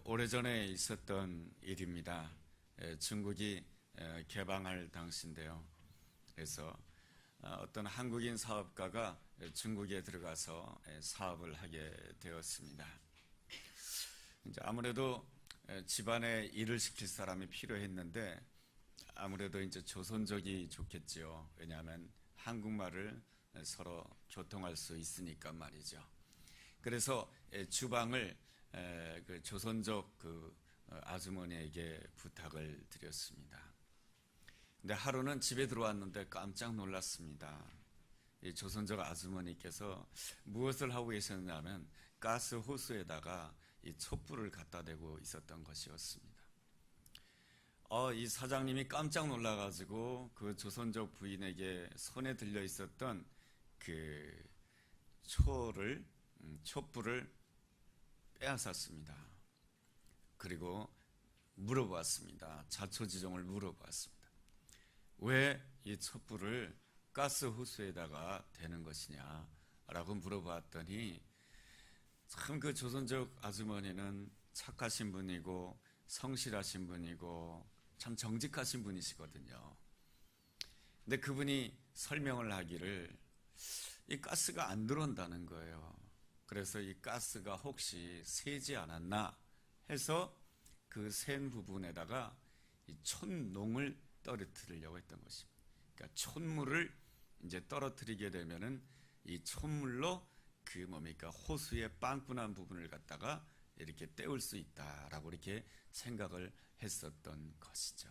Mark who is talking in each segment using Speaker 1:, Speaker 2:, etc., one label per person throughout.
Speaker 1: 오래전에 있었던 일입니다. 중국이 개방할 당시인데요. 그래서 어떤 한국인 사업가가 중국에 들어가서 사업을 하게 되었습니다. 이제 아무래도 집안에 일을 시킬 사람이 필요했는데 아무래도 이제 조선족이 좋겠지요. 왜냐하면 한국말을 서로 교통할 수 있으니까 말이죠. 그래서 주방을 그 조선족 아주머니에게 부탁을 드렸습니다. 근데 하루는 집에 들어왔는데 깜짝 놀랐습니다. 이 조선족 아주머니께서 무엇을 하고 계셨냐면 가스 호스에다가 이 촛불을 갖다 대고 있었던 것이었습니다. 이 사장님이 깜짝 놀라가지고 그 조선족 부인에게 손에 들려 있었던 그 촛불을 빼앗았습니다. 그리고 물어보았습니다. 자초지종을 물어보았습니다. 왜 이 촛불을 가스 호스에다가 대는 것이냐 라고 물어봤더니 참 그 조선족 아주머니는 착하신 분이고 성실하신 분이고 참 정직하신 분이시거든요. 근데 그분이 설명을 하기를 이 가스가 안 들어온다는 거예요. 그래서 이 가스가 혹시 새지 않았나 해서 그 센 부분에다가 이 촛농을 떨어뜨리려고 했던 것입니다. 그러니까 촛물을 이제 떨어뜨리게 되면은 이 촛물로 호수의 빵꾸난 부분을 갖다가 이렇게 때울 수 있다라고 이렇게 생각을 했었던 것이죠.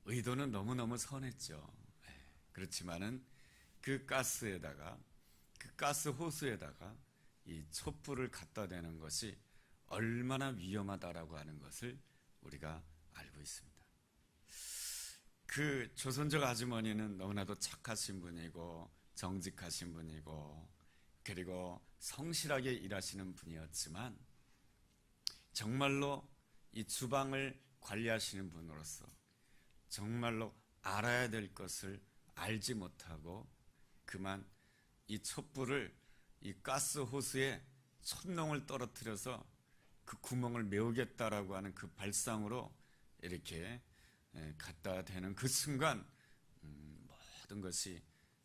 Speaker 1: 의도는 너무너무 선했죠. 그렇지만은 그 가스 호수에다가 이 촛불을 갖다 대는 것이 얼마나 위험하다라고 하는 것을 우리가 알고 있습니다. 그 조선족 아주머니는 너무나도 착하신 분이고 정직하신 분이고 그리고 성실하게 일하시는 분이었지만 정말로 이 주방을 관리하시는 분으로서 정말로 알아야 될 것을 알지 못하고 그만 이 촛불을 이 가스 호스에 촛농을 떨어뜨려서 그 구멍을 메우겠다라고 하는 그 발상으로 이렇게 갖다 대는 그 순간 모든 것이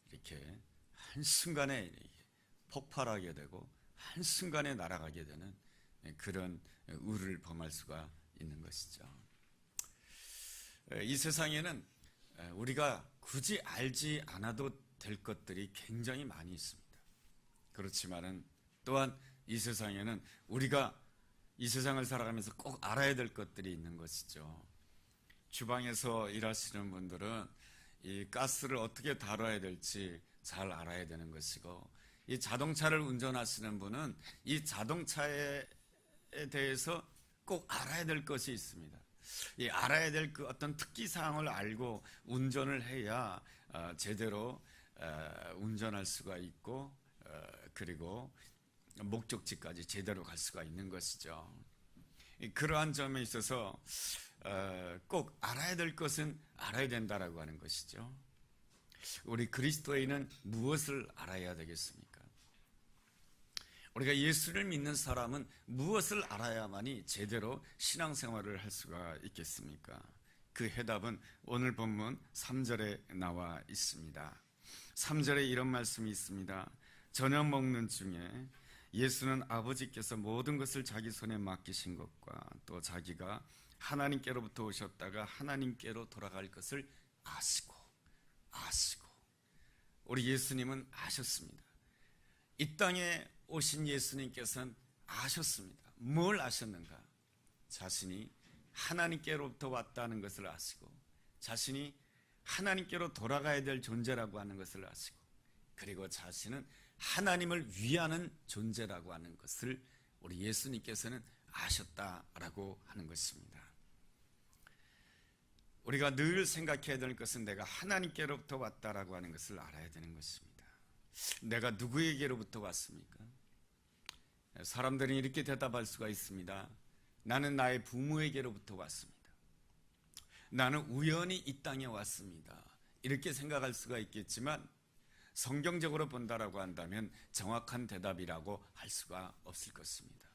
Speaker 1: 이렇게 한순간에 폭발하게 되고 한순간에 날아가게 되는 그런 의를 범할 수가 있는 것이죠. 이 세상에는 우리가 굳이 알지 않아도 될 것들이 굉장히 많이 있습니다. 그렇지만은 또한 이 세상에는 우리가 이 세상을 살아가면서 꼭 알아야 될 것들이 있는 것이죠. 주방에서 일하시는 분들은 이 가스를 어떻게 다뤄야 될지 잘 알아야 되는 것이고 이 자동차를 운전하시는 분은 이 자동차에 대해서 꼭 알아야 될 것이 있습니다. 이 알아야 될 그 어떤 특기사항을 알고 운전을 해야 제대로 운전할 수가 있고 그리고 목적지까지 제대로 갈 수가 있는 것이죠. 그러한 점에 있어서 꼭 알아야 될 것은 알아야 된다라고 하는 것이죠. 우리 그리스도인은 무엇을 알아야 되겠습니까? 우리가 예수를 믿는 사람은 무엇을 알아야만이 제대로 신앙생활을 할 수가 있겠습니까? 그 해답은 오늘 본문 3절에 나와 있습니다. 3절에 이런 말씀이 있습니다. 저녁 먹는 중에 예수는 아버지께서 모든 것을 자기 손에 맡기신 것과 또 자기가 하나님께로부터 오셨다가 하나님께로 돌아갈 것을 아시고 우리 예수님은 아셨습니다. 이 땅에 오신 예수님께서는 아셨습니다. 뭘 아셨는가? 자신이 하나님께로부터 왔다는 것을 아시고 자신이 하나님께로 돌아가야 될 존재라고 하는 것을 아시고 그리고 자신은 하나님을 위하는 존재라고 하는 것을 우리 예수님께서는 아셨다라고 하는 것입니다. 우리가 늘 생각해야 되는 것은 내가 하나님께로부터 왔다라고 하는 것을 알아야 되는 것입니다. 내가 누구에게로부터 왔습니까? 사람들은 이렇게 대답할 수가 있습니다. 나는 나의 부모에게로부터 왔습니다. 나는 우연히 이 땅에 왔습니다. 이렇게 생각할 수가 있겠지만 성경적으로 본다라고 한다면 정확한 대답이라고 할 수가 없을 것입니다.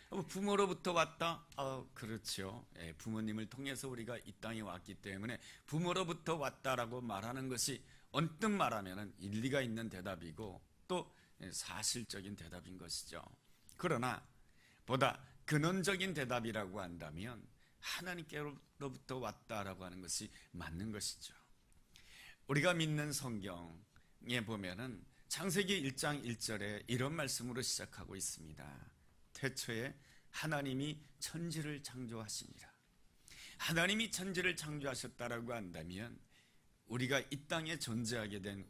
Speaker 1: 부모로부터 왔다? 그렇죠. 부모님을 통해서 우리가 이 땅에 왔기 때문에 부모로부터 왔다라고 말하는 것이 언뜻 말하면 일리가 있는 대답이고 또 사실적인 대답인 것이죠. 그러나 보다 근원적인 대답이라고 한다면 하나님께로부터 왔다라고 하는 것이 맞는 것이죠. 우리가 믿는 성경에 보면은 창세기 1장 1절에 이런 말씀으로 시작하고 있습니다. 태초에 하나님이 천지를 창조하시니라. 하나님이 천지를 창조하셨다라고 한다면 우리가 이 땅에 존재하게 된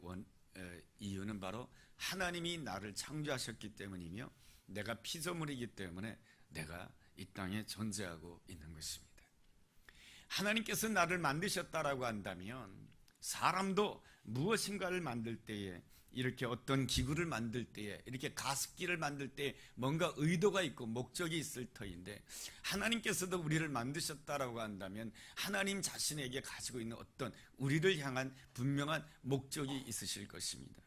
Speaker 1: 이유는 바로 하나님이 나를 창조하셨기 때문이며 내가 피조물이기 때문에 내가 이 땅에 존재하고 있는 것입니다. 하나님께서 나를 만드셨다라고 한다면 사람도 무엇인가를 만들 때에 이렇게 어떤 기구를 만들 때에 이렇게 가습기를 만들 때에 뭔가 의도가 있고 목적이 있을 터인데 하나님께서도 우리를 만드셨다라고 한다면 하나님 자신에게 가지고 있는 어떤 우리를 향한 분명한 목적이 있으실 것입니다.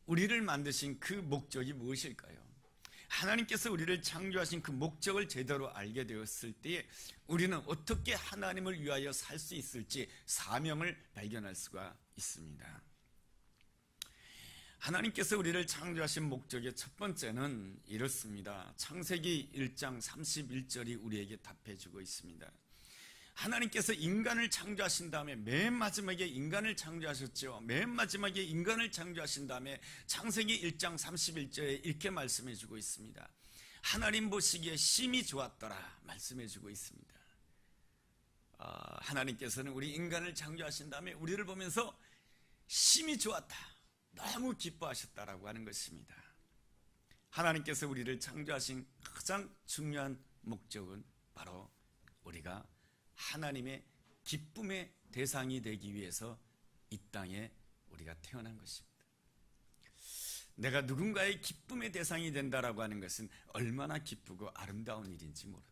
Speaker 1: 우리를 만드신 그 목적이 무엇일까요? 하나님께서 우리를 창조하신 그 목적을 제대로 알게 되었을 때에 우리는 어떻게 하나님을 위하여 살 수 있을지 사명을 발견할 수가 있습니다. 하나님께서 우리를 창조하신 목적의 첫 번째는 이렇습니다. 창세기 1장 31절이 우리에게 답해주고 있습니다. 하나님께서 인간을 창조하신 다음에 맨 마지막에 인간을 창조하셨죠. 맨 마지막에 인간을 창조하신 다음에 창세기 1장 31절에 이렇게 말씀해주고 있습니다. 하나님 보시기에 심히 좋았더라 말씀해주고 있습니다. 하나님께서는 우리 인간을 창조하신 다음에 우리를 보면서 심히 좋았다, 너무 기뻐하셨다라고 하는 것입니다. 하나님께서 우리를 창조하신 가장 중요한 목적은 바로 우리가 하나님의 기쁨의 대상이 되기 위해서 이 땅에 우리가 태어난 것입니다. 내가 누군가의 기쁨의 대상이 된다라고 하는 것은 얼마나 기쁘고 아름다운 일인지 모릅니다.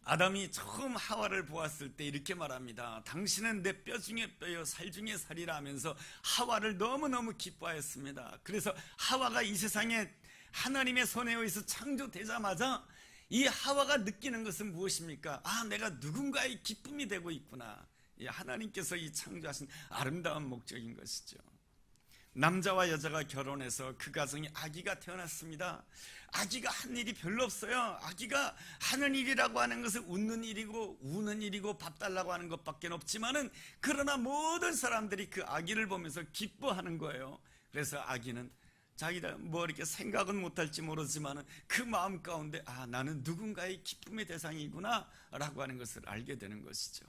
Speaker 1: 아담이 처음 하와를 보았을 때 이렇게 말합니다. 당신은 내 뼈 중에 뼈요 살 중에 살이라 하면서 하와를 너무너무 기뻐하였습니다. 그래서 하와가 이 세상에 하나님의 손에 의해서 창조되자마자 이 하와가 느끼는 것은 무엇입니까? 내가 누군가의 기쁨이 되고 있구나. 하나님께서 이 창조하신 아름다운 목적인 것이죠. 남자와 여자가 결혼해서 그 가정에 아기가 태어났습니다. 아기가 한 일이 별로 없어요. 아기가 하는 일이라고 하는 것은 웃는 일이고 우는 일이고 밥 달라고 하는 것밖에 없지만은 그러나 모든 사람들이 그 아기를 보면서 기뻐하는 거예요. 그래서 아기는 자기가 뭐 이렇게 생각은 못할지 모르지만은 그 마음 가운데 나는 누군가의 기쁨의 대상이구나 라고 하는 것을 알게 되는 것이죠.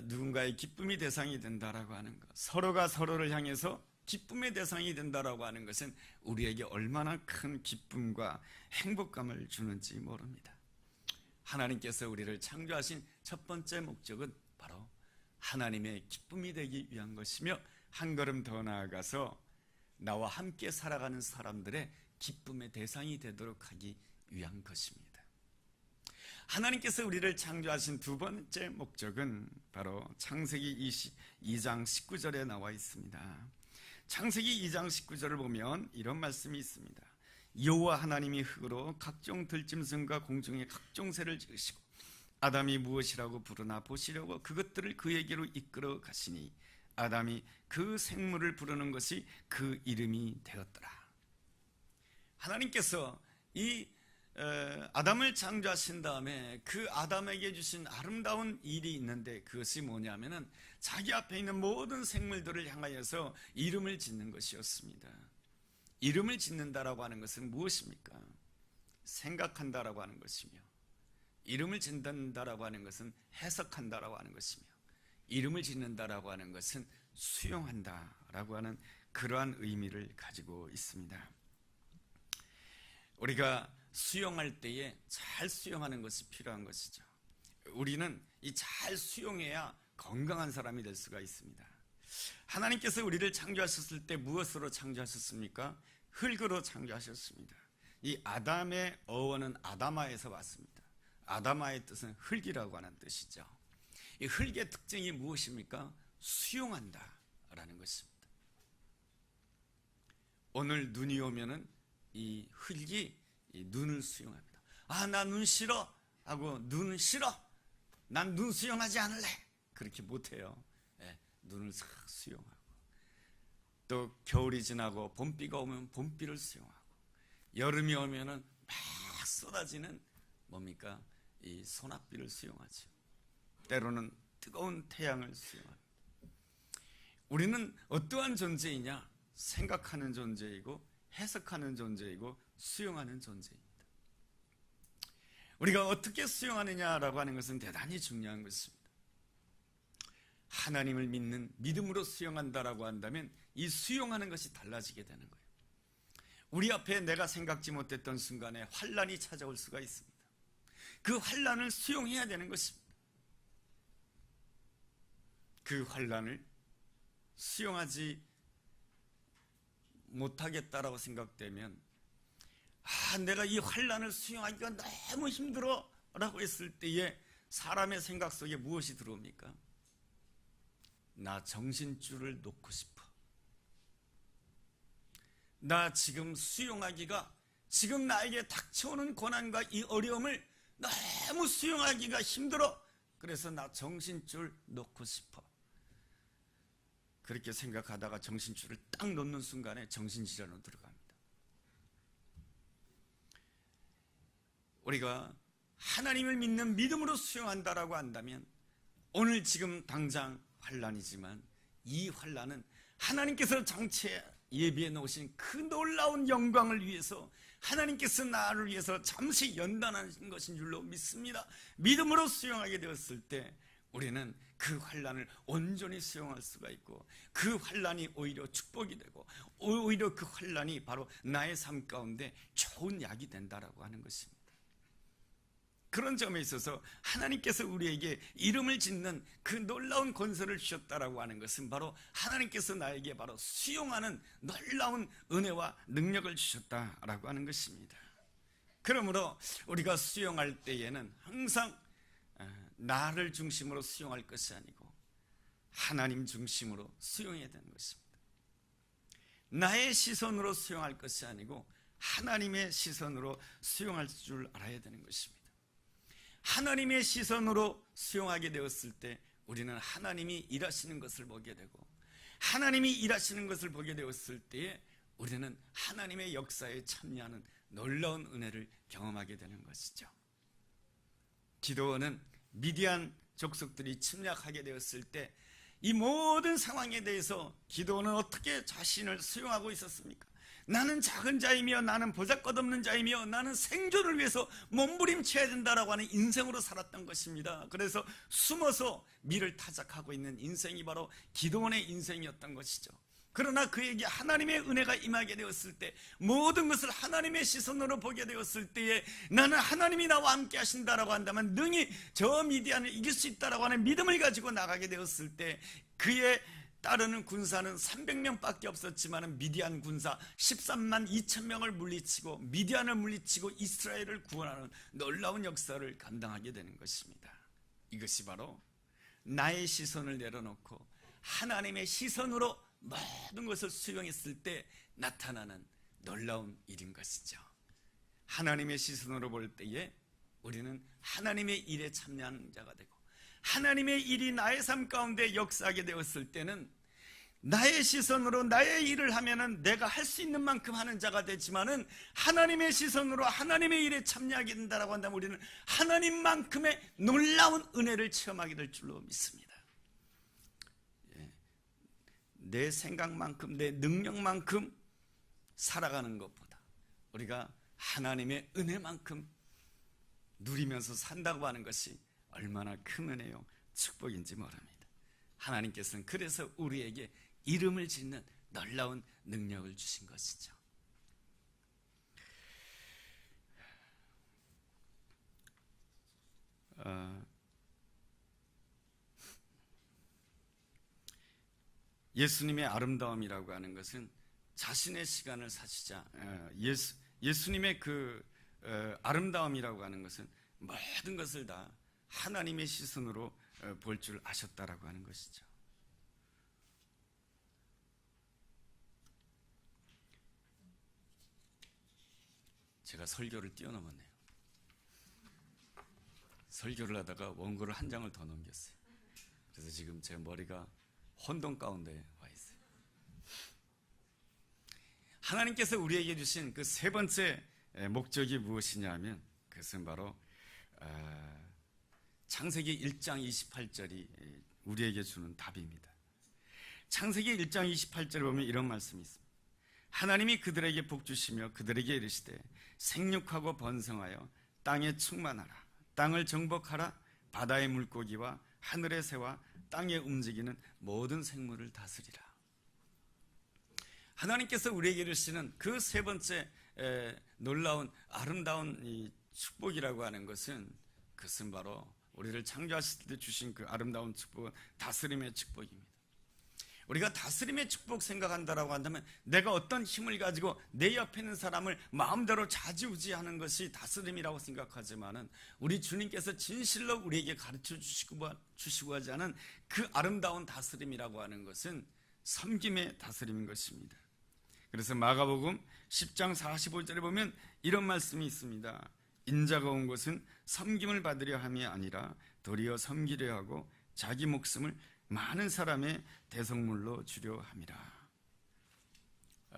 Speaker 1: 누군가의 기쁨의 대상이 된다라고 하는 것, 서로가 서로를 향해서 기쁨의 대상이 된다라고 하는 것은 우리에게 얼마나 큰 기쁨과 행복감을 주는지 모릅니다. 하나님께서 우리를 창조하신 첫 번째 목적은 바로 하나님의 기쁨이 되기 위한 것이며 한 걸음 더 나아가서 나와 함께 살아가는 사람들의 기쁨의 대상이 되도록 하기 위한 것입니다. 하나님께서 우리를 창조하신 두 번째 목적은 바로 창세기 22장 19절에 나와 있습니다. 창세기 2장 19절을 보면 이런 말씀이 있습니다. 여호와 하나님이 흙으로 각종 들짐승과 공중의 각종 새를 지으시고 아담이 무엇이라고 부르나 보시려고 그것들을 그에게로 이끌어 가시니 아담이 그 생물을 부르는 것이 그 이름이 되었더라. 하나님께서 이 아담을 창조하신 다음에 그 아담에게 주신 아름다운 일이 있는데 그것이 뭐냐면은 자기 앞에 있는 모든 생물들을 향하여서 이름을 짓는 것이었습니다. 이름을 짓는다라고 하는 것은 무엇입니까? 생각한다라고 하는 것이며, 이름을 짓는다라고 하는 것은 해석한다라고 하는 것이며, 이름을 짓는다라고 하는 것은 수용한다라고 하는 그러한 의미를 가지고 있습니다. 우리가 수용할 때에 잘 수용하는 것이 필요한 것이죠. 우리는 이 잘 수용해야 건강한 사람이 될 수가 있습니다. 하나님께서 우리를 창조하셨을 때 무엇으로 창조하셨습니까? 흙으로 창조하셨습니다. 이 아담의 어원은 아다마에서 왔습니다. 아다마의 뜻은 흙이라고 하는 뜻이죠. 이 흙의 특징이 무엇입니까? 수용한다라는 것입니다. 오늘 눈이 오면은 이 흙이 이 눈을 수용합니다. 아, 나 눈 싫어 하고 눈은 싫어, 난 눈 수용하지 않을래, 그렇게 못해요. 예, 눈을 싹 수용하고, 또 겨울이 지나고 봄비가 오면 봄비를 수용하고, 여름이 오면은 막 쏟아지는 뭡니까? 이 소낙비를 수용하죠. 때로는 뜨거운 태양을 수용합니다. 우리는 어떠한 존재이냐? 생각하는 존재이고 해석하는 존재이고 수용하는 존재입니다. 우리가 어떻게 수용하느냐라고 하는 것은 대단히 중요한 것입니다. 하나님을 믿는 믿음으로 수용한다라고 한다면 이 수용하는 것이 달라지게 되는 거예요. 우리 앞에 내가 생각지 못했던 순간에 환난이 찾아올 수가 있습니다. 그 환난을 수용해야 되는 것입니다. 그 환난을 수용하지 못하겠다라고 생각되면, 아, 내가 이 환난을 수용하기가 너무 힘들어 라고 했을 때에 사람의 생각 속에 무엇이 들어옵니까? 나 정신줄을 놓고 싶어. 나 지금 수용하기가, 지금 나에게 닥쳐오는 고난과 이 어려움을 너무 수용하기가 힘들어. 그래서 나 정신줄 놓고 싶어. 그렇게 생각하다가 정신줄을 딱 놓는 순간에 정신질환으로 들어갑니다. 우리가 하나님을 믿는 믿음으로 수용한다라고 한다면, 오늘 지금 당장 환난이지만 이 환난은 하나님께서 장차 예비해 놓으신 그 놀라운 영광을 위해서 하나님께서 나를 위해서 잠시 연단하신 것인 줄로 믿습니다. 믿음으로 수용하게 되었을 때 우리는 그 환난을 온전히 수용할 수가 있고, 그 환난이 오히려 축복이 되고, 오히려 그 환난이 바로 나의 삶 가운데 좋은 약이 된다라고 하는 것입니다. 그런 점에 있어서 하나님께서 우리에게 이름을 짓는 그 놀라운 권세를 주셨다라고 하는 것은 바로 하나님께서 나에게 바로 수용하는 놀라운 은혜와 능력을 주셨다라고 하는 것입니다. 그러므로 우리가 수용할 때에는 항상 나를 중심으로 수용할 것이 아니고 하나님 중심으로 수용해야 되는 것입니다. 나의 시선으로 수용할 것이 아니고 하나님의 시선으로 수용할 줄 알아야 되는 것입니다. 하나님의 시선으로 수용하게 되었을 때 우리는 하나님이 일하시는 것을 보게 되고, 하나님이 일하시는 것을 보게 되었을 때에 우리는 하나님의 역사에 참여하는 놀라운 은혜를 경험하게 되는 것이죠. 기드온은 미디안 족속들이 침략하게 되었을 때 이 모든 상황에 대해서 기드온은 어떻게 자신을 수용하고 있었습니까? 나는 작은 자이며 나는 보잘것없는 자이며 나는 생존을 위해서 몸부림쳐야 된다라고 하는 인생으로 살았던 것입니다. 그래서 숨어서 미를 타작하고 있는 인생이 바로 기드온의 인생이었던 것이죠. 그러나 그에게 하나님의 은혜가 임하게 되었을 때, 모든 것을 하나님의 시선으로 보게 되었을 때에 나는 하나님이 나와 함께 하신다라고 한다면 능히 저 미디안을 이길 수 있다라고 하는 믿음을 가지고 나가게 되었을 때, 그의 따르는 군사는 300명밖에 없었지만 미디안 군사 13만 2천 명을 물리치고 미디안을 물리치고 이스라엘을 구원하는 놀라운 역사를 감당하게 되는 것입니다. 이것이 바로 나의 시선을 내려놓고 하나님의 시선으로 모든 것을 수용했을 때 나타나는 놀라운 일인 것이죠. 하나님의 시선으로 볼 때에 우리는 하나님의 일에 참여하는 자가 되고, 하나님의 일이 나의 삶 가운데 역사하게 되었을 때는 나의 시선으로 나의 일을 하면은 내가 할 수 있는 만큼 하는 자가 되지만은, 하나님의 시선으로 하나님의 일에 참여하게 된다라고 한다면 우리는 하나님만큼의 놀라운 은혜를 체험하게 될 줄로 믿습니다. 내 생각만큼, 내 능력만큼 살아가는 것보다 우리가 하나님의 은혜만큼 누리면서 산다고 하는 것이 얼마나 큰 은혜요 축복인지 모릅니다. 하나님께서는 그래서 우리에게 이름을 짓는 놀라운 능력을 주신 것이죠. 예수님의 아름다움이라고 하는 것은 자신의 시간을 사시자, 예수님의 그 아름다움이라고 하는 것은 모든 것을 다 하나님의 시선으로 볼 줄 아셨다라고 하는 것이죠. 제가 설교를 뛰어넘었네요. 설교를 하다가 원고를 한 장을 더 넘겼어요. 그래서 지금 제 머리가 혼돈 가운데 와 있어요. 하나님께서 우리에게 주신 그 세 번째 목적이 무엇이냐 하면 그것은 바로 창세기 1장 28절이 우리에게 주는 답입니다. 창세기 1장 28절에 보면 이런 말씀이 있습니다. 하나님이 그들에게 복주시며 그들에게 이르시되 생육하고 번성하여 땅에 충만하라. 땅을 정복하라. 바다의 물고기와 하늘의 새와 땅에 움직이는 모든 생물을 다스리라. 하나님께서 우리에게 이르시는 그 세 번째 놀라운 아름다운 이 축복이라고 하는 것은 그것은 바로 우리를 창조하실 때 주신 그 아름다운 축복은 다스림의 축복입니다. 우리가 다스림의 축복 생각한다라고 한다면 내가 어떤 힘을 가지고 내 옆에 있는 사람을 마음대로 좌지우지하는 것이 다스림이라고 생각하지만은 우리 주님께서 진실로 우리에게 가르쳐 주시고 하지 않은 그 아름다운 다스림이라고 하는 것은 섬김의 다스림인 것입니다. 그래서 마가복음 10장 45절에 보면 이런 말씀이 있습니다. 인자가 온 것은 섬김을 받으려 함이 아니라 도리어 섬기려 하고 자기 목숨을 많은 사람의 대성물로 주려 함이라.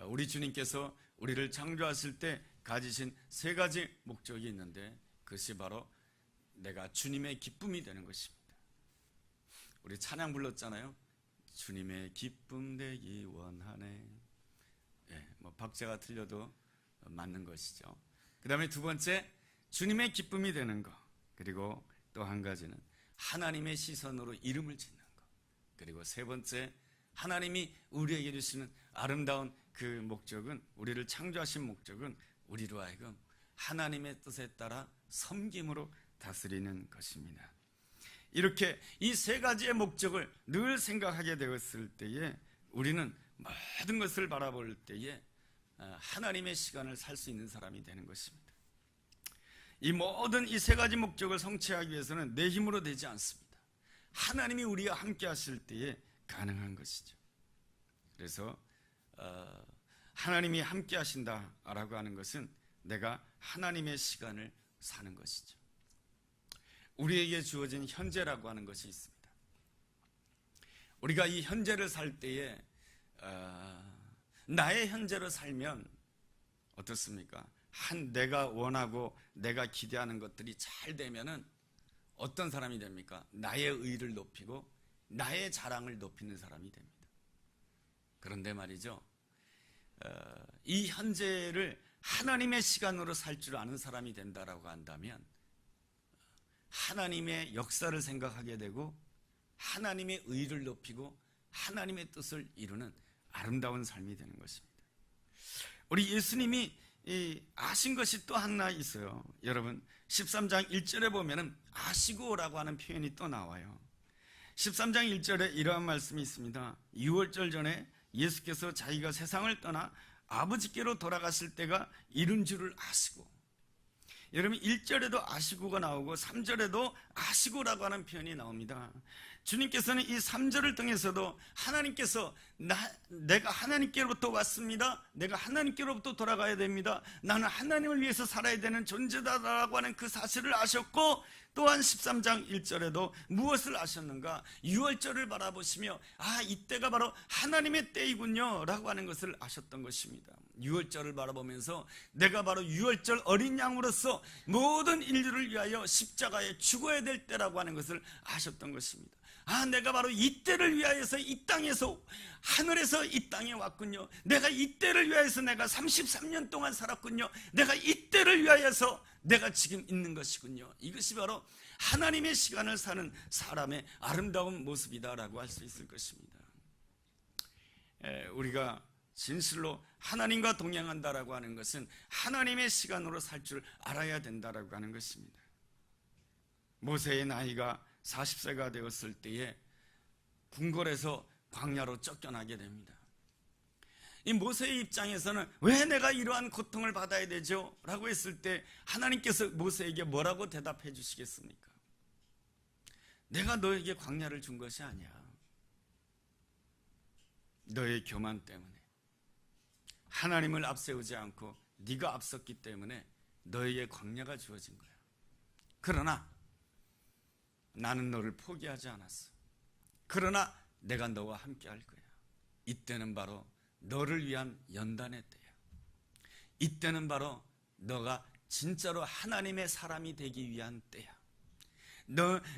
Speaker 1: 우리 주님께서 우리를 창조하실 때 가지신 세 가지 목적이 있는데 그것이 바로 내가 주님의 기쁨이 되는 것입니다. 우리 찬양 불렀잖아요. 주님의 기쁨 되기 원하네. 박자가 틀려도 맞는 것이죠. 그 다음에 두 번째, 주님의 기쁨이 되는 것. 그리고 또 한 가지는 하나님의 시선으로 이름을 짓는 것. 그리고 세 번째, 하나님이 우리에게 주시는 아름다운 그 목적은, 우리를 창조하신 목적은 우리로 하여금 하나님의 뜻에 따라 섬김으로 다스리는 것입니다. 이렇게 이 세 가지의 목적을 늘 생각하게 되었을 때에 우리는 모든 것을 바라볼 때에 하나님의 시간을 살 수 있는 사람이 되는 것입니다. 이 모든 이 세 가지 목적을 성취하기 위해서는 내 힘으로 되지 않습니다. 하나님이 우리와 함께 하실 때에 가능한 것이죠. 그래서 하나님이 함께 하신다라고 하는 것은 내가 하나님의 시간을 사는 것이죠. 우리에게 주어진 현재라고 하는 것이 있습니다. 우리가 이 현재를 살 때에 나의 현재로 살면 어떻습니까? 내가 원하고 내가 기대하는 것들이 잘 되면은 어떤 사람이 됩니까? 나의 의의를 높이고 나의 자랑을 높이는 사람이 됩니다. 그런데 말이죠, 이 현재를 하나님의 시간으로 살 줄 아는 사람이 된다라고 한다면 하나님의 역사를 생각하게 되고 하나님의 의의를 높이고 하나님의 뜻을 이루는 아름다운 삶이 되는 것입니다. 우리 예수님이 아신 것이 또 하나 있어요. 여러분 13장 1절에 보면은 아시고라고 하는 표현이 또 나와요. 13장 1절에 이러한 말씀이 있습니다. 유월절 전에 예수께서 자기가 세상을 떠나 아버지께로 돌아갔을 때가 이른 줄을 아시고, 여러분 1절에도 아시고가 나오고 3절에도 아시고라고 하는 표현이 나옵니다. 주님께서는 이 3절을 통해서도 하나님께서 내가 하나님께로부터 왔습니다. 내가 하나님께로부터 돌아가야 됩니다. 나는 하나님을 위해서 살아야 되는 존재다라고 하는 그 사실을 아셨고, 또한 13장 1절에도 무엇을 아셨는가? 6월절을 바라보시며 이때가 바로 하나님의 때이군요 라고 하는 것을 아셨던 것입니다. 6월절을 바라보면서 내가 바로 6월절 어린 양으로서 모든 인류를 위하여 십자가에 죽어야 될 때라고 하는 것을 아셨던 것입니다. 내가 바로 이때를 위하여서 이 땅에서, 하늘에서 이 땅에 왔군요. 내가 이때를 위하여서 내가 33년 동안 살았군요. 내가 이때를 위하여서 내가 지금 있는 것이군요. 이것이 바로 하나님의 시간을 사는 사람의 아름다운 모습이다라고 할 수 있을 것입니다. 우리가 진실로 하나님과 동행한다라고 하는 것은 하나님의 시간으로 살 줄 알아야 된다라고 하는 것입니다. 모세의 나이가 40세가 되었을 때에 궁궐에서 광야로 쫓겨나게 됩니다. 이 모세의 입장에서는 왜 내가 이러한 고통을 받아야 되죠? 라고 했을 때 하나님께서 모세에게 뭐라고 대답해 주시겠습니까? 내가 너에게 광야를 준 것이 아니야. 너의 교만 때문에, 하나님을 앞세우지 않고 네가 앞섰기 때문에 너에게 광야가 주어진 거야. 그러나 나는 너를 포기하지 않았어. 그러나 내가 너와 함께 할 거야. 이때는 바로 너를 위한 연단의 때야. 이때는 바로 너가 진짜로 하나님의 사람이 되기 위한 때야.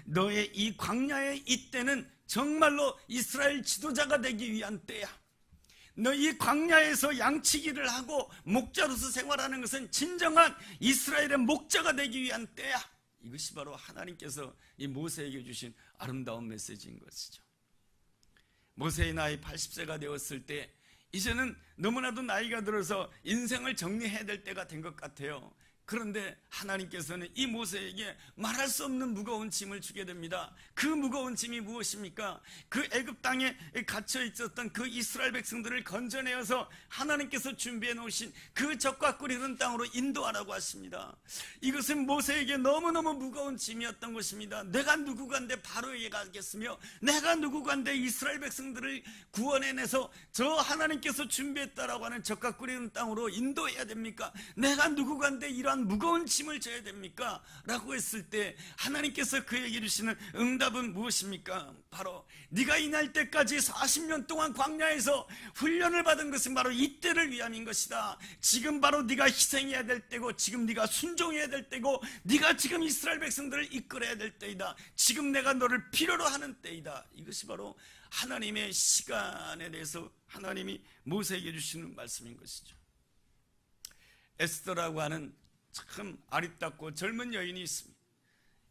Speaker 1: 너의 이 광야의 이때는 정말로 이스라엘 지도자가 되기 위한 때야. 너 이 광야에서 양치기를 하고 목자로서 생활하는 것은 진정한 이스라엘의 목자가 되기 위한 때야. 이것이 바로 하나님께서 이 모세에게 주신 아름다운 메시지인 것이죠. 모세의 나이 80세가 되었을 때 이제는 너무나도 나이가 들어서 인생을 정리해야 될 때가 된 것 같아요. 그런데 하나님께서는 이 모세에게 말할 수 없는 무거운 짐을 주게 됩니다. 그 무거운 짐이 무엇입니까? 그 애굽 땅에 갇혀 있었던 그 이스라엘 백성들을 건져내어서 하나님께서 준비해 놓으신 그 적과 꿀 흐르는 땅으로 인도하라고 하십니다. 이것은 모세에게 너무너무 무거운 짐이었던 것입니다. 내가 누구간데 바로에게 가겠으며 내가 누구간데 이스라엘 백성들을 구원해내서 저 하나님께서 준비했다라고 하는 적과 꿀 흐르는 땅으로 인도해야 됩니까? 내가 누구간데 이러한 무거운 짐을 져야 됩니까? 라고 했을 때 하나님께서 그에게 주시는 응답은 무엇입니까? 바로 네가 이 날 때까지 40년 동안 광야에서 훈련을 받은 것은 바로 이때를 위함인 것이다. 지금 바로 네가 희생해야 될 때고 지금 네가 순종해야 될 때고 네가 지금 이스라엘 백성들을 이끌어야 될 때이다. 지금 내가 너를 필요로 하는 때이다. 이것이 바로 하나님의 시간에 대해서 하나님이 모세에게 주시는 말씀인 것이죠. 에스더라고 하는 참 아리따고 젊은 여인이 있습니다.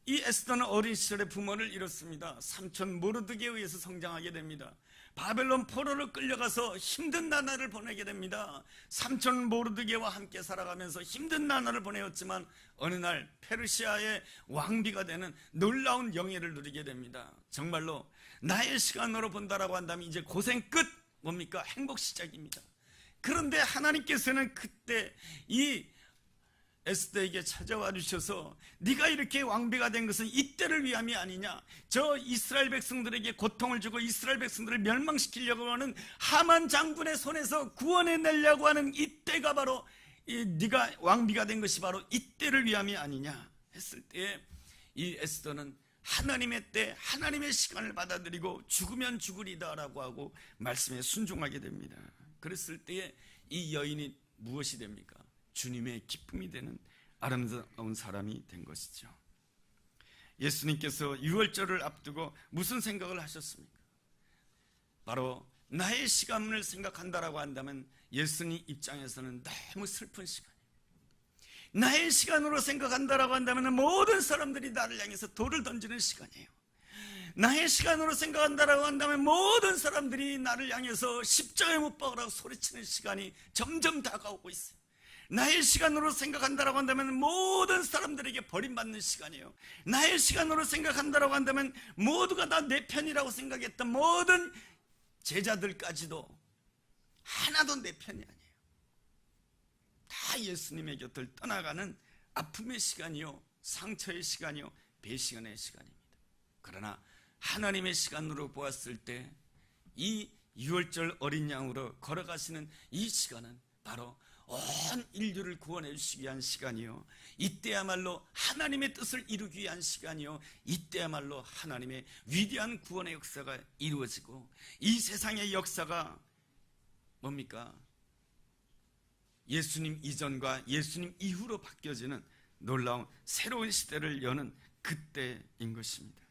Speaker 1: 이 에스더는 어린 시절에 부모를 잃었습니다. 삼촌 모르드게에 의해서 성장하게 됩니다. 바벨론 포로로 끌려가서 힘든 나날을 보내게 됩니다. 삼촌 모르드게와 함께 살아가면서 힘든 나날을 보내었지만 어느 날 페르시아의 왕비가 되는 놀라운 영예를 누리게 됩니다. 정말로 나의 시간으로 본다라고 한다면 이제 고생 끝, 뭡니까? 행복 시작입니다. 그런데 하나님께서는 그때 이 에스더에게 찾아와 주셔서 네가 이렇게 왕비가 된 것은 이때를 위함이 아니냐, 저 이스라엘 백성들에게 고통을 주고 이스라엘 백성들을 멸망시키려고 하는 하만 장군의 손에서 구원해내려고 하는 이때가 바로 네가 왕비가 된 것이 바로 이때를 위함이 아니냐 했을 때에 이 에스더는 하나님의 때 하나님의 시간을 받아들이고 죽으면 죽으리다라고 하고 말씀에 순종하게 됩니다. 그랬을 때에 이 여인이 무엇이 됩니까? 주님의 기쁨이 되는 아름다운 사람이 된 것이죠. 예수님께서 유월절을 앞두고 무슨 생각을 하셨습니까? 바로 나의 시간을 생각한다라고 한다면 예수님 입장에서는 너무 슬픈 시간이에요. 나의 시간으로 생각한다라고 한다면 모든 사람들이 나를 향해서 돌을 던지는 시간이에요. 나의 시간으로 생각한다라고 한다면 모든 사람들이 나를 향해서 십자가에 못 박으라고 소리치는 시간이 점점 다가오고 있어요. 나의 시간으로 생각한다라고 한다면 모든 사람들에게 버림받는 시간이에요. 나의 시간으로 생각한다라고 한다면 모두가 다 내 편이라고 생각했던 모든 제자들까지도 하나도 내 편이 아니에요. 다 예수님의 곁을 떠나가는 아픔의 시간이요, 상처의 시간이요, 배신의 시간입니다. 그러나 하나님의 시간으로 보았을 때 이 유월절 어린 양으로 걸어가시는 이 시간은 바로 온 인류를 구원해 주시기 위한 시간이요, 이때야말로 하나님의 뜻을 이루기 위한 시간이요, 이때야말로 하나님의 위대한 구원의 역사가 이루어지고 이 세상의 역사가 뭡니까? 예수님 이전과 예수님 이후로 바뀌어지는 놀라운 새로운 시대를 여는 그때인 것입니다.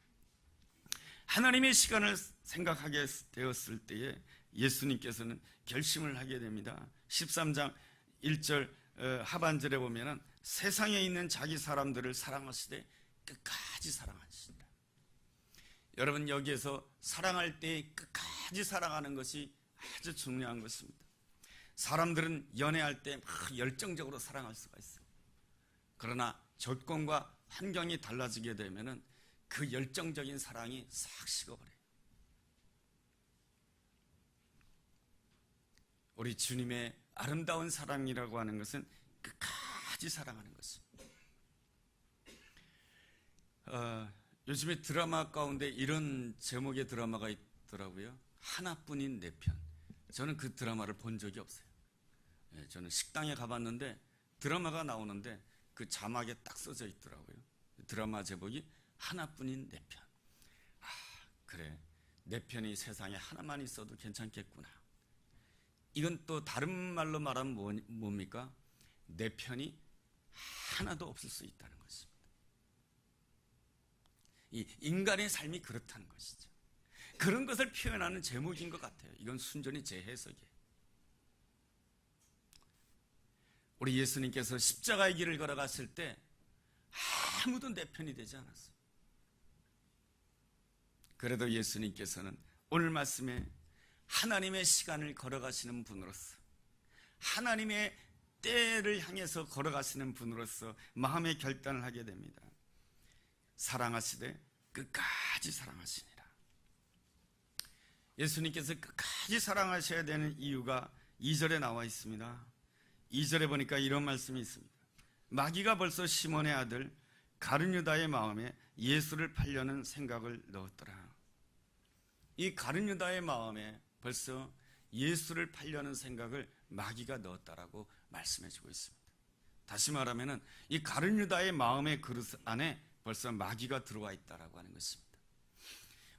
Speaker 1: 하나님의 시간을 생각하게 되었을 때에 예수님께서는 결심을 하게 됩니다. 13장 1절 하반절에 보면은 세상에 있는 자기 사람들을 사랑하시되 끝까지 사랑하신다. 여러분, 여기에서 사랑할 때 끝까지 사랑하는 것이 아주 중요한 것입니다. 사람들은 연애할 때 막 열정적으로 사랑할 수가 있어요. 그러나 조건과 환경이 달라지게 되면은 그 열정적인 사랑이 싹 식어버려요. 우리 주님의 아름다운 사랑이라고 하는 것은 끝까지 사랑하는 것입니다. 요즘에 드라마 가운데 이런 제목의 드라마가 있더라고요. 하나뿐인 내 편. 저는 그 드라마를 본 적이 없어요. 저는 식당에 가봤는데 드라마가 나오는데 그 자막에 딱 써져 있더라고요. 드라마 제목이 하나뿐인 내 편. 아, 그래. 내 편이 세상에 하나만 있어도 괜찮겠구나. 이건 또 다른 말로 말하면 뭡니까? 내 편이 하나도 없을 수 있다는 것입니다. 이 인간의 삶이 그렇다는 것이죠. 그런 것을 표현하는 제목인 것 같아요. 이건 순전히 제 해석이에요. 우리 예수님께서 십자가의 길을 걸어갔을 때 아무도 내 편이 되지 않았어요. 그래도 예수님께서는 오늘 말씀에 하나님의 시간을 걸어가시는 분으로서, 하나님의 때를 향해서 걸어가시는 분으로서 마음의 결단을 하게 됩니다. 사랑하시되 끝까지 사랑하시니라. 예수님께서 끝까지 사랑하셔야 되는 이유가 2절에 나와 있습니다. 2절에 보니까 이런 말씀이 있습니다. 마귀가 벌써 시몬의 아들 가룟유다의 마음에 예수를 팔려는 생각을 넣었더라. 이 가룟유다의 마음에 벌써 예수를 팔려는 생각을 마귀가 넣었다라고 말씀해주고 있습니다. 다시 말하면 이 가룟유다의 마음의 그릇 안에 벌써 마귀가 들어와 있다라고 하는 것입니다.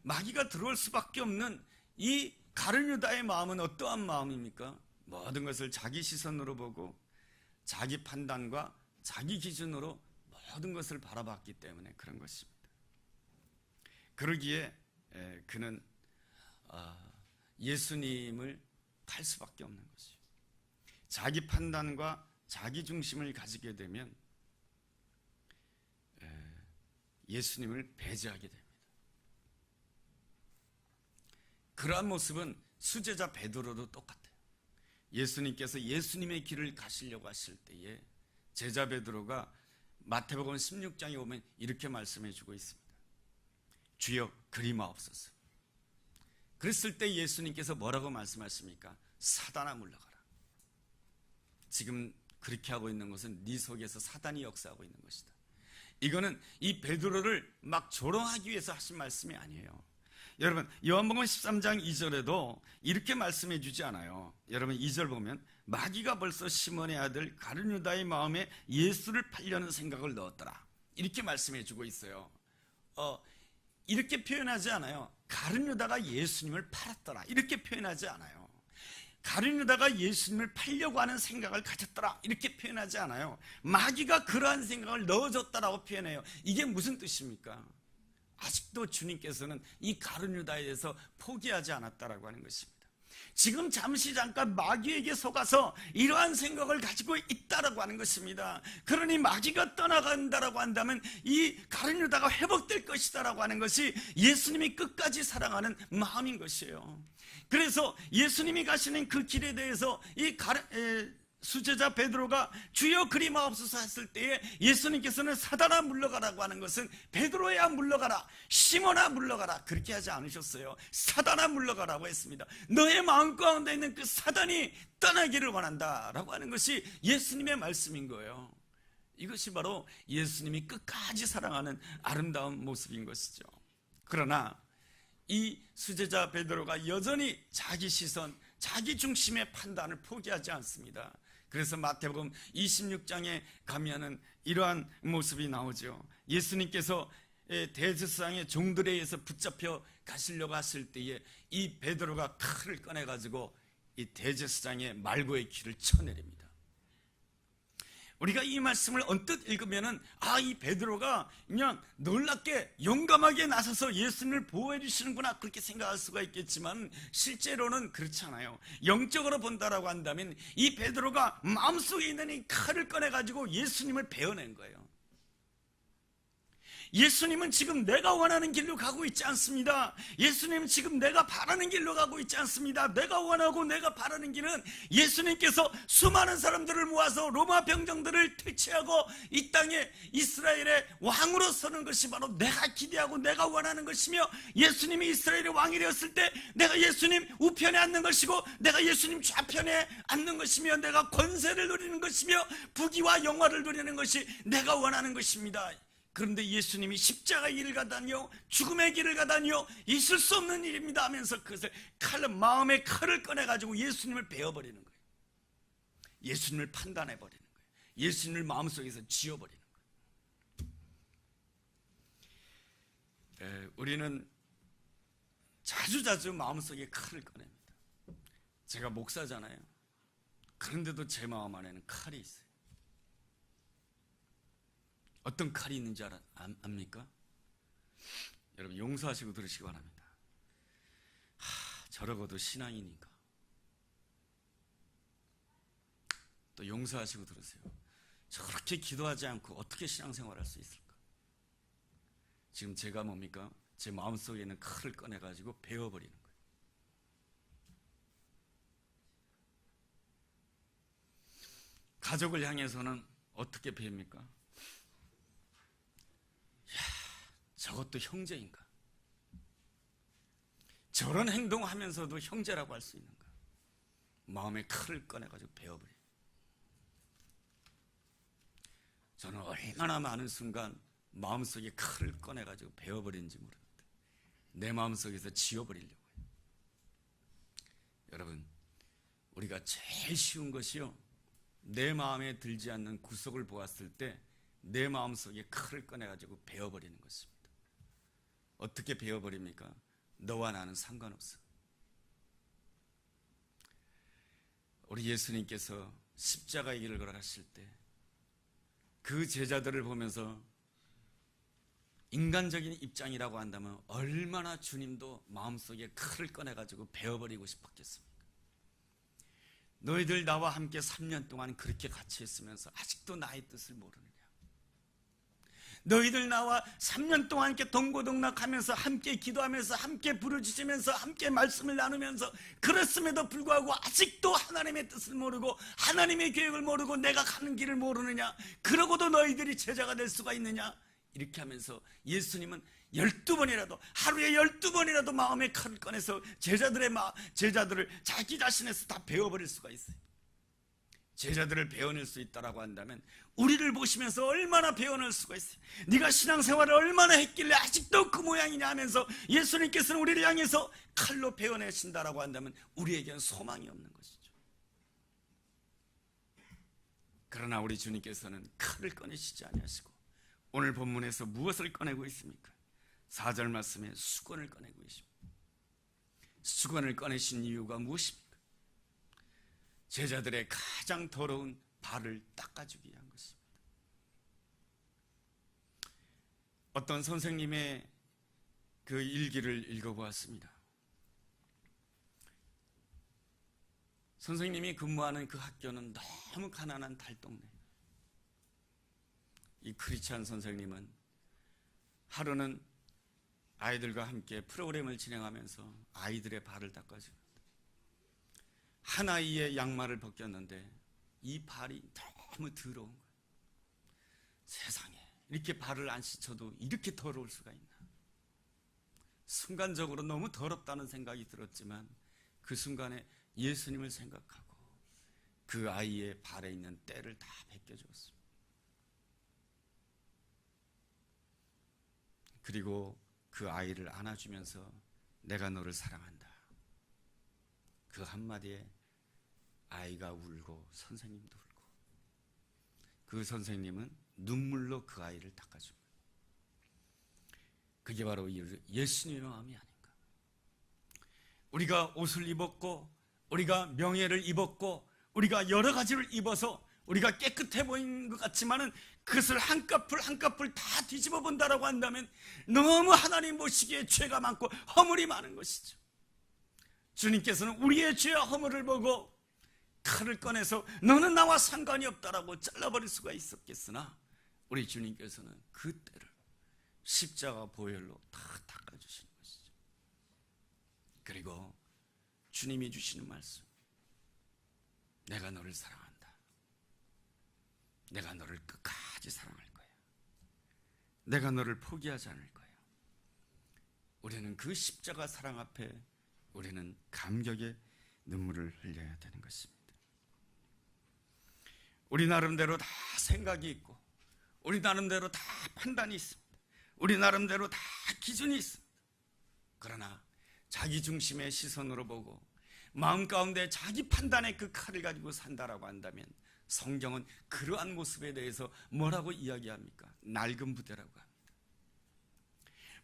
Speaker 1: 마귀가 들어올 수밖에 없는 이 가룟유다의 마음은 어떠한 마음입니까? 모든 것을 자기 시선으로 보고 자기 판단과 자기 기준으로 모든 것을 바라봤기 때문에 그런 것입니다. 그러기에 그는 예수님을 팔 수밖에 없는 것이죠. 자기 판단과 자기 중심을 가지게 되면 예수님을 배제하게 됩니다. 그러한 모습은 수제자 베드로도 똑같아요. 예수님께서 예수님의 길을 가시려고 하실 때에 제자 베드로가 마태복음 16장에 보면 이렇게 말씀해 주고 있습니다. 주여 그리마옵소서. 그랬을 때 예수님께서 뭐라고 말씀하십니까? 사단아 물러가라. 지금 그렇게 하고 있는 것은 네 속에서 사단이 역사하고 있는 것이다. 이거는 이 베드로를 막 조롱하기 위해서 하신 말씀이 아니에요. 여러분 요한복음 13장 2절에도 이렇게 말씀해 주지 않아요. 여러분 2절 보면 마귀가 벌써 시몬의 아들 가룟유다의 마음에 예수를 팔려는 생각을 넣었더라. 이렇게 말씀해 주고 있어요. 이렇게 표현하지 않아요. 가룟유다가 예수님을 팔았더라. 이렇게 표현하지 않아요. 가룟유다가 예수님을 팔려고 하는 생각을 가졌더라. 이렇게 표현하지 않아요. 마귀가 그러한 생각을 넣어줬다라고 표현해요. 이게 무슨 뜻입니까? 아직도 주님께서는 이 가룟유다에 대해서 포기하지 않았다라고 하는 것입니다. 지금 잠시 잠깐 마귀에게 속아서 이러한 생각을 가지고 있다라고 하는 것입니다. 그러니 마귀가 떠나간다라고 한다면 이 가룟유다가 회복될 것이다라고 하는 것이 예수님이 끝까지 사랑하는 마음인 것이에요. 그래서 예수님이 가시는 그 길에 대해서 이 수제자 베드로가 주여 그리마옵소서 했을 때에 예수님께서는 사단아 물러가라고 하는 것은 베드로야 물러가라, 시몬아 물러가라 그렇게 하지 않으셨어요. 사단아 물러가라고 했습니다. 너의 마음 가운데 있는 그 사단이 떠나기를 원한다라고 하는 것이 예수님의 말씀인 거예요. 이것이 바로 예수님이 끝까지 사랑하는 아름다운 모습인 것이죠. 그러나 이 수제자 베드로가 여전히 자기 시선, 자기 중심의 판단을 포기하지 않습니다. 그래서 마태복음 26장에 가면은 이러한 모습이 나오죠. 예수님께서 대제사장의 종들에 의해서 붙잡혀 가시려고 하실 때에 이 베드로가 칼을 꺼내가지고 이 대제사장의 말고의 귀를 쳐내립니다. 우리가 이 말씀을 언뜻 읽으면은 이 베드로가 그냥 놀랍게 용감하게 나서서 예수님을 보호해 주시는구나 그렇게 생각할 수가 있겠지만 실제로는 그렇지 않아요. 영적으로 본다라고 한다면 이 베드로가 마음속에 있는 이 칼을 꺼내가지고 예수님을 베어낸 거예요. 예수님은 지금 내가 원하는 길로 가고 있지 않습니다. 예수님은 지금 내가 바라는 길로 가고 있지 않습니다. 내가 원하고 내가 바라는 길은 예수님께서 수많은 사람들을 모아서 로마 병정들을 퇴치하고 이 땅에 이스라엘의 왕으로 서는 것이 바로 내가 기대하고 내가 원하는 것이며, 예수님이 이스라엘의 왕이 되었을 때 내가 예수님 우편에 앉는 것이고 내가 예수님 좌편에 앉는 것이며 내가 권세를 누리는 것이며 부귀와 영화를 누리는 것이 내가 원하는 것입니다. 그런데 예수님이 십자가의 길을 가다니요 죽음의 길을 가다니요 있을 수 없는 일입니다 하면서 그것을 마음의 칼을 꺼내가지고 예수님을 베어버리는 거예요. 예수님을 판단해버리는 거예요. 예수님을 마음속에서 지워버리는 거예요. 우리는 자주자주 마음속에 칼을 꺼냅니다. 제가 목사잖아요. 그런데도 제 마음 안에는 칼이 있어요. 어떤 칼이 있는지 압니까? 여러분 용서하시고 들으시기 바랍니다. 저러고도 신앙이니까. 또 용서하시고 들으세요. 저렇게 기도하지 않고 어떻게 신앙생활할 수 있을까? 지금 제가 뭡니까? 제 마음속에 있는 칼을 꺼내가지고 베어버리는 거예요. 가족을 향해서는 어떻게 베입니까? 저것도 형제인가? 저런 행동하면서도 형제라고 할 수 있는가? 마음에 칼을 꺼내가지고 베어버려요. 저는 얼마나 많은 순간 마음속에 칼을 꺼내가지고 베어버리는지 모릅니다. 내 마음속에서 지워버리려고 해요. 여러분, 우리가 제일 쉬운 것이요, 내 마음에 들지 않는 구석을 보았을 때 내 마음속에 칼을 꺼내가지고 베어버리는 것입니다. 어떻게 베어버립니까? 너와 나는 상관없어. 우리 예수님께서 십자가의 길을 걸어가실 때 그 제자들을 보면서 인간적인 입장이라고 한다면 얼마나 주님도 마음속에 칼을 꺼내가지고 베어버리고 싶었겠습니까? 너희들 나와 함께 3년 동안 그렇게 같이 했으면서 아직도 나의 뜻을 모르느냐? 너희들 나와 3년 동안 이렇게 동고동락하면서 함께 기도하면서 함께 부르짖으면서 함께 말씀을 나누면서 그랬음에도 불구하고 아직도 하나님의 뜻을 모르고 하나님의 계획을 모르고 내가 가는 길을 모르느냐? 그러고도 너희들이 제자가 될 수가 있느냐? 이렇게 하면서 예수님은 12번이라도 하루에 12번이라도 마음의 칼을 꺼내서 제자들을 자기 자신에서 다 베어버릴 수가 있어요. 제자들을 베어낼 수 있다라고 한다면 우리를 보시면서 얼마나 베어낼 수가 있어요. 네가 신앙생활을 얼마나 했길래 아직도 그 모양이냐 하면서 예수님께서는 우리를 향해서 칼로 베어내신다라고 한다면 우리에게는 소망이 없는 것이죠. 그러나 우리 주님께서는 칼을 꺼내시지 아니하시고 오늘 본문에서 무엇을 꺼내고 있습니까? 4절 말씀에 수건을 꺼내고 계십니다. 수건을 꺼내신 이유가 무엇입니까? 제자들의 가장 더러운 발을 닦아주기 위한 것입니다. 어떤 선생님의 그 일기를 읽어보았습니다. 선생님이 근무하는 그 학교는 너무 가난한 달동네. 이 크리스찬 선생님은 하루는 아이들과 함께 프로그램을 진행하면서 아이들의 발을 닦아줍니다. 한 아이의 양말을 벗겼는데 이 발이 너무 더러운 거예요. 세상에 이렇게 발을 안 씻어도 이렇게 더러울 수가 있나? 순간적으로 너무 더럽다는 생각이 들었지만 그 순간에 예수님을 생각하고 그 아이의 발에 있는 때를 다 벗겨주었습니다. 그리고 그 아이를 안아주면서 내가 너를 사랑한다. 그 한마디에 아이가 울고 선생님도 울고 그 선생님은 눈물로 그 아이를 닦아줍니다. 그게 바로 예수님의 마음이 아닌가. 우리가 옷을 입었고 우리가 명예를 입었고 우리가 여러 가지를 입어서 우리가 깨끗해 보이는 것 같지만은 그것을 한꺼풀 한꺼풀 다 뒤집어 본다라고 한다면 너무 하나님 보시기에 죄가 많고 허물이 많은 것이죠. 주님께서는 우리의 죄와 허물을 보고 칼을 꺼내서 너는 나와 상관이 없다라고 잘라버릴 수가 있었겠으나 우리 주님께서는 그 때를 십자가 보혈로 다 닦아주시는 것이죠. 그리고 주님이 주시는 말씀, 내가 너를 사랑한다. 내가 너를 끝까지 사랑할 거야. 내가 너를 포기하지 않을 거야. 우리는 그 십자가 사랑 앞에 우리는 감격의 눈물을 흘려야 되는 것입니다. 우리 나름대로 다 생각이 있고 우리 나름대로 다 판단이 있습니다. 우리 나름대로 다 기준이 있습니다. 그러나 자기 중심의 시선으로 보고 마음 가운데 자기 판단의 그 칼을 가지고 산다라고 한다면 성경은 그러한 모습에 대해서 뭐라고 이야기합니까? 낡은 부대라고 합니다.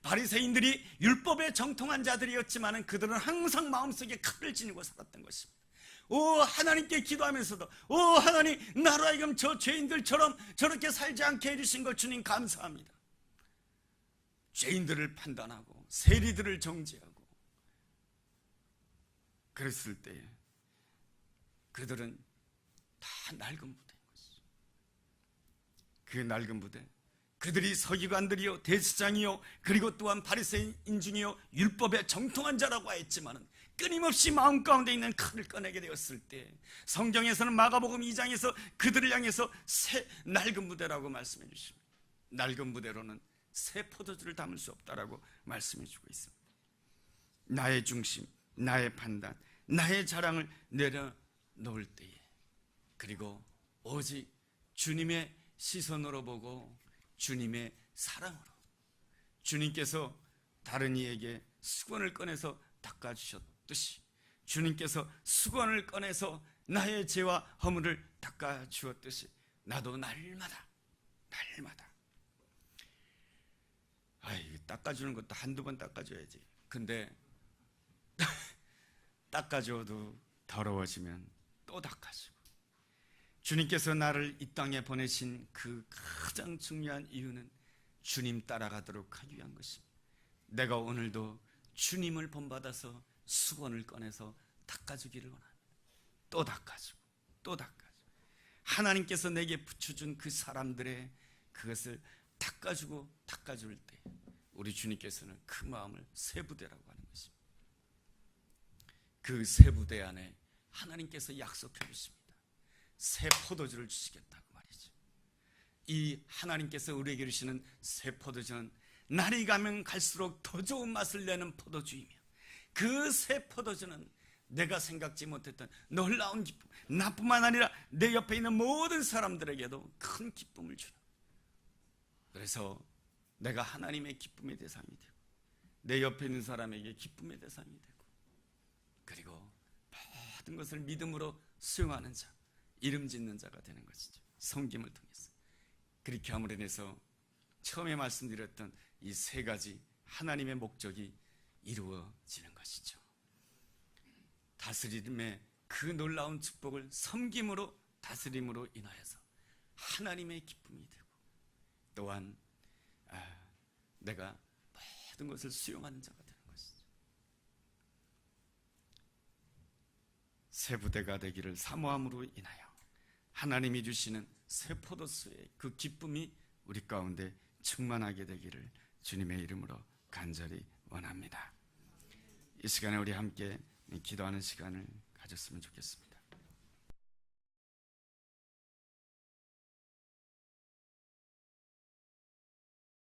Speaker 1: 바리새인들이 율법에 정통한 자들이었지만 그들은 항상 마음속에 칼을 지니고 살았던 것입니다. 오, 하나님께 기도하면서도, 오, 하나님, 나로 하여금 저 죄인들처럼 저렇게 살지 않게 해주신 것 주님 감사합니다. 죄인들을 판단하고 세리들을 정죄하고 그랬을 때 그들은 다 낡은 부대인 것이죠. 그 낡은 부대, 그들이 서기관들이요 대제사장이요 그리고 또한 바리새인 중이요 율법에 정통한 자라고 하였지만 끊임없이 마음 가운데 있는 칼을 꺼내게 되었을 때 성경에서는 마가복음 2장에서 그들을 향해서 새 낡은 부대라고 말씀해 주십니다. 낡은 부대로는 새 포도주를 담을 수 없다라고 말씀해 주고 있습니다. 나의 중심, 나의 판단, 나의 자랑을 내려놓을 때에, 그리고 오직 주님의 시선으로 보고 주님의 사랑으로, 주님께서 다른 이에게 수건을 꺼내서 닦아주셨듯이 주님께서 수건을 꺼내서 나의 죄와 허물을 닦아주었듯이 나도 날마다 닦아주는 것도 한두 번 닦아줘야지. 근데 닦아줘도 더러워지면 또 닦아주고, 주님께서 나를 이 땅에 보내신 그 가장 중요한 이유는 주님 따라가도록 하기 위한 것입니다. 내가 오늘도 주님을 본받아서 수건을 꺼내서 닦아주기를 원합니다. 또 닦아주고 또 닦아주고, 하나님께서 내게 붙여준 그 사람들의 그것을 닦아주고 닦아줄 때 우리 주님께서는 그 마음을 새 부대라고 하는 것입니다. 그 새 부대 안에 하나님께서 약속해 주십니다. 새 포도주를 주시겠다고 말이죠. 이 하나님께서 우리에게 주시는 새 포도주는 날이 가면 갈수록 더 좋은 맛을 내는 포도주이며, 그 새 포도주는 내가 생각지 못했던 놀라운 기쁨, 나뿐만 아니라 내 옆에 있는 모든 사람들에게도 큰 기쁨을 주는, 그래서 내가 하나님의 기쁨의 대상이 되고 내 옆에 있는 사람에게 기쁨의 대상이 되고, 그리고 모든 것을 믿음으로 수용하는 자, 이름 짓는 자가 되는 것이죠. 섬김을 통해서. 그렇게 함으로 인해서 처음에 말씀드렸던 이 세 가지 하나님의 목적이 이루어지는 것이죠. 다스림의 그 놀라운 축복을 섬김으로, 다스림으로 인하여서 하나님의 기쁨이 되고, 또한 내가 모든 것을 수용하는 자가 되는 것이죠. 새 부대가 되기를 사모함으로 인하여 하나님이 주시는 새 포도수의 그 기쁨이 우리 가운데 충만하게 되기를 주님의 이름으로 간절히 원합니다. 이 시간에 우리 함께 기도하는 시간을 가졌으면 좋겠습니다.